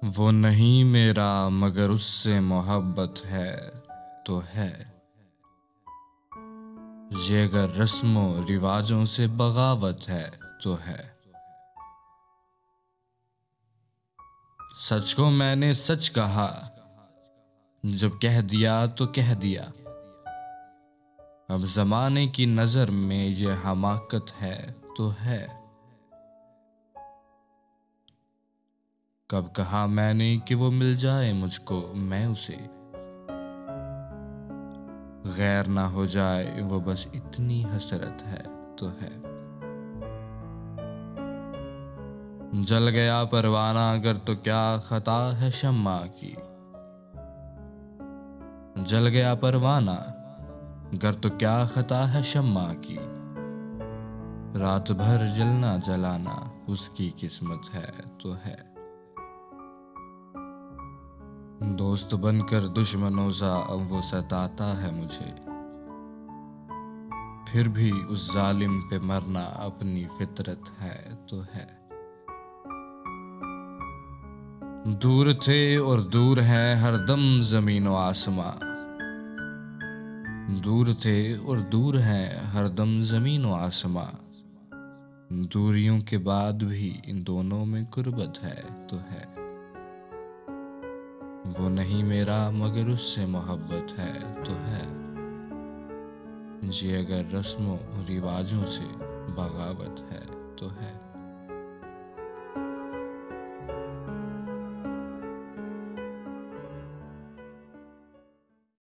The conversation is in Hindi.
वो नहीं मेरा मगर उससे मोहब्बत है तो है। ये अगर रस्मों रिवाजों से बगावत है तो है। सच को मैंने सच कहा, जब कह दिया तो कह दिया। अब जमाने की नजर में ये हमाकत है तो है। कब कहा मैंने कि वो मिल जाए मुझको, मैं उसे गैर ना हो जाए, वो बस इतनी हसरत है तो है। जल गया परवाना अगर तो क्या खता है शम्मा की। जल गया परवाना अगर तो क्या खता है शम्मा की। रात भर जलना जलाना उसकी किस्मत है तो है। दोस्त बनकर दुश्मनों सा वो सताता है मुझे, फिर भी उस जालिम पे मरना अपनी फितरत है तो है। दूर थे और दूर है हरदम जमीन व आसमां। दूर थे और दूर है हरदम जमीन व आसमां। दूरियों के बाद भी इन दोनों में गुर्बत है तो है। वो नहीं मेरा मगर उससे मोहब्बत है तो है। जी अगर रस्मों रिवाजों से बगावत है तो है।